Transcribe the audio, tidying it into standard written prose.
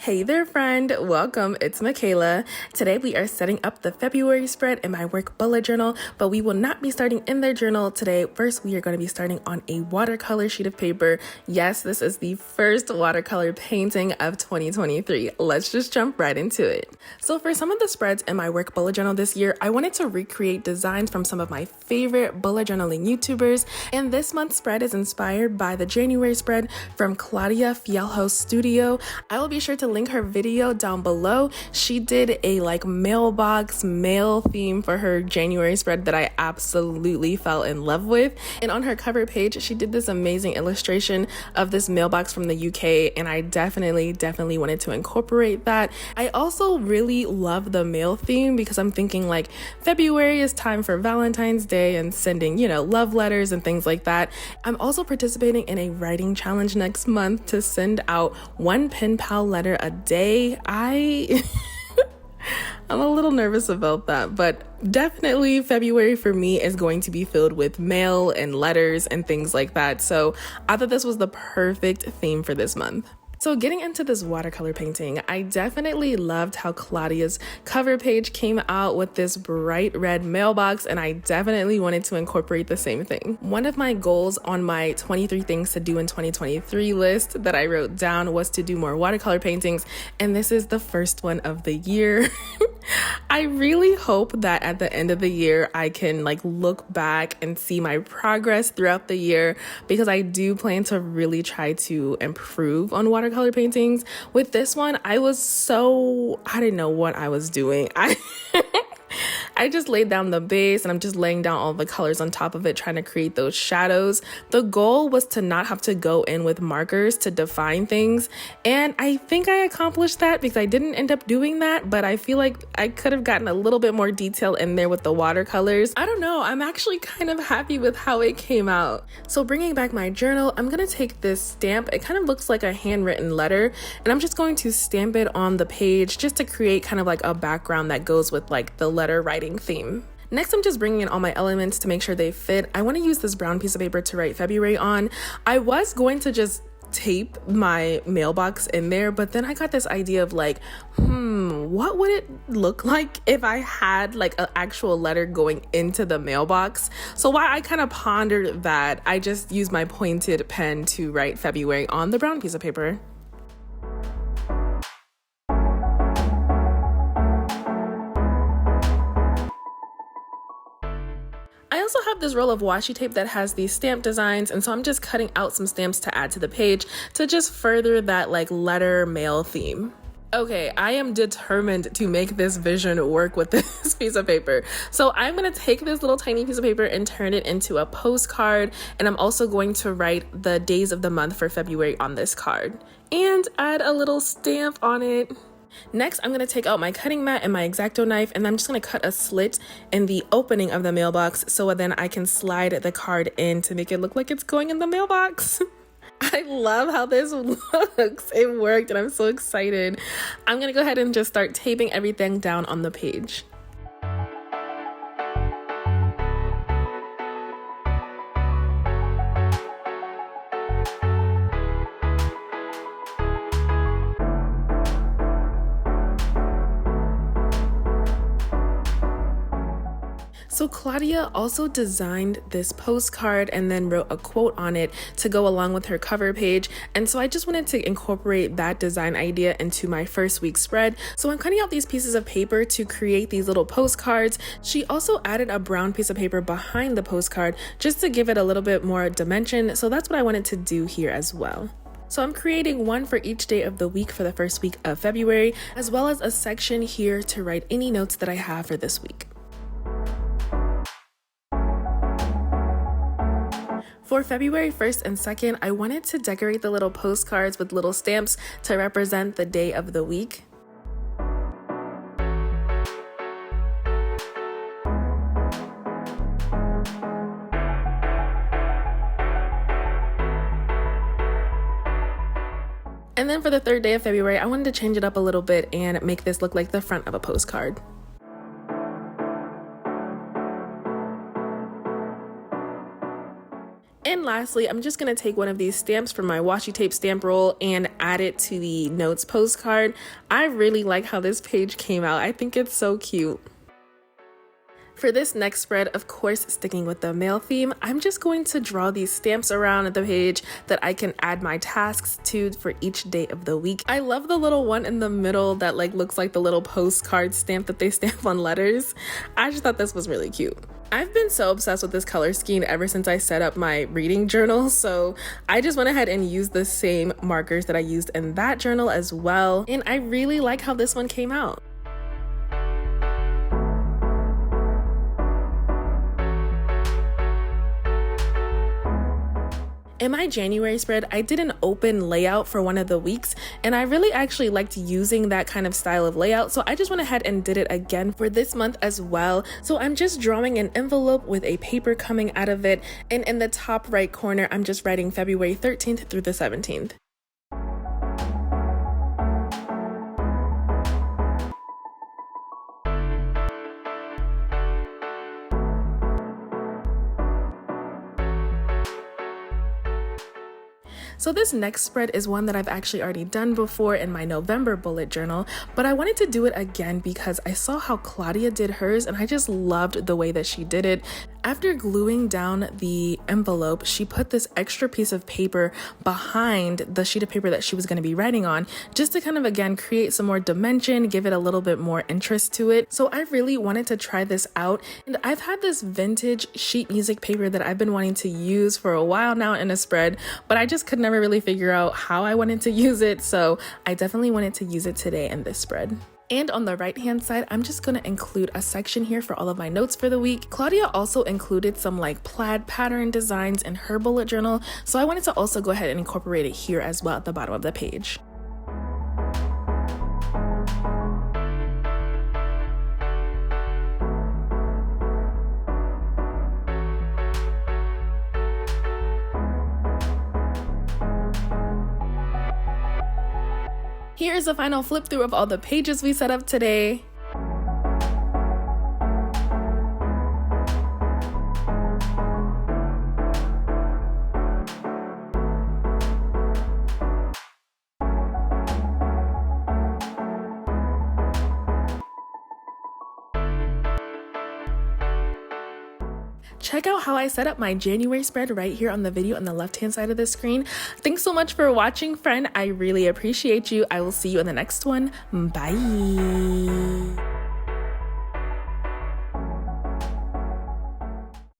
Hey there, friend. Welcome. It's Michaela. Today we are setting up the February spread in my work bullet journal, but we will not be starting in their journal today. First, we are going to be starting on a watercolor sheet of paper. Yes, this is the first watercolor painting of 2023. Let's just jump right into it. So for some of the spreads in my work bullet journal this year, I wanted to recreate designs from some of my favorite bullet journaling YouTubers, and this month's spread is inspired by the January spread from Claudia Fialho's studio. I will be sure to link her video down below. She did a mailbox mail theme for her January spread that I absolutely fell in love with. And on her cover page, she did this amazing illustration of this mailbox from the UK, and I definitely wanted to incorporate that. I also really love the mail theme because I'm thinking February is time for Valentine's Day and sending, love letters and things like that. I'm also participating in a writing challenge next month to send out one pen pal letter a day. I'm a little nervous about that, but definitely February for me is going to be filled with mail and letters and things like that. So I thought this was the perfect theme for this month. So getting into this watercolor painting, I definitely loved how Claudia's cover page came out with this bright red mailbox, and I definitely wanted to incorporate the same thing. One of my goals on my 23 things to do in 2023 list that I wrote down was to do more watercolor paintings, and this is the first one of the year. I really hope that at the end of the year, I can look back and see my progress throughout the year, because I do plan to really try to improve on watercolor paintings. With this one, I didn't know what I was doing. I just laid down the base and I'm just laying down all the colors on top of it, trying to create those shadows. The goal was to not have to go in with markers to define things. And I think I accomplished that because I didn't end up doing that, but I feel like I could have gotten a little bit more detail in there with the watercolors. I don't know. I'm actually kind of happy with how it came out. So bringing back my journal, I'm going to take this stamp. It kind of looks like a handwritten letter, and I'm just going to stamp it on the page just to create kind of a background that goes with the letter writing theme. Next, I'm just bringing in all my elements to make sure they fit. I want to use this brown piece of paper to write February on. I was going to just tape my mailbox in there, but then I got this idea of what would it look like if I had an actual letter going into the mailbox? So while I kind of pondered that, I just used my pointed pen to write February on the brown piece of paper. I also have this roll of washi tape that has these stamp designs, and so I'm just cutting out some stamps to add to the page to just further that letter mail theme. Okay, I am determined to make this vision work with this piece of paper. So I'm going to take this little tiny piece of paper and turn it into a postcard, and I'm also going to write the days of the month for February on this card and add a little stamp on it. Next, I'm going to take out my cutting mat and my X-Acto knife, and I'm just going to cut a slit in the opening of the mailbox so then I can slide the card in to make it look like it's going in the mailbox. I love how this looks. It worked, and I'm so excited. I'm going to go ahead and just start taping everything down on the page. So Claudia also designed this postcard and then wrote a quote on it to go along with her cover page. And so I just wanted to incorporate that design idea into my first week spread. So I'm cutting out these pieces of paper to create these little postcards. She also added a brown piece of paper behind the postcard just to give it a little bit more dimension. So that's what I wanted to do here as well. So I'm creating one for each day of the week for the first week of February, as well as a section here to write any notes that I have for this week. For February 1st and 2nd, I wanted to decorate the little postcards with little stamps to represent the day of the week. And then for the 3rd day of February, I wanted to change it up a little bit and make this look like the front of a postcard. And lastly, I'm just going to take one of these stamps from my washi tape stamp roll and add it to the notes postcard. I really like how this page came out. I think it's so cute. For this next spread, of course, sticking with the mail theme, I'm just going to draw these stamps around the page that I can add my tasks to for each day of the week. I love the little one in the middle that looks like the little postcard stamp that they stamp on letters. I just thought this was really cute. I've been so obsessed with this color scheme ever since I set up my reading journal, so I just went ahead and used the same markers that I used in that journal as well, and I really like how this one came out. In my January spread, I did an open layout for one of the weeks, and I really actually liked using that kind of style of layout, so I just went ahead and did it again for this month as well. So I'm just drawing an envelope with a paper coming out of it, and in the top right corner, I'm just writing February 13th through the 17th. So this next spread is one that I've actually already done before in my November bullet journal, but I wanted to do it again because I saw how Claudia did hers and I just loved the way that she did it. After gluing down the envelope, she put this extra piece of paper behind the sheet of paper that she was going to be writing on, just to kind of again create some more dimension, give it a little bit more interest to it. So I really wanted to try this out, and I've had this vintage sheet music paper that I've been wanting to use for a while now in a spread, but I just could never really figure out how I wanted to use it, so I definitely wanted to use it today in this spread. And on the right hand side, I'm just going to include a section here for all of my notes for the week. Claudia also included some plaid pattern designs in her bullet journal, so I wanted to also go ahead and incorporate it here as well at the bottom of the page. Here's the final flip through of all the pages we set up today. Check out how I set up my January spread right here on the video on the left hand side of the screen. Thanks so much for watching, friend. I really appreciate you. I will see you in the next one. Bye.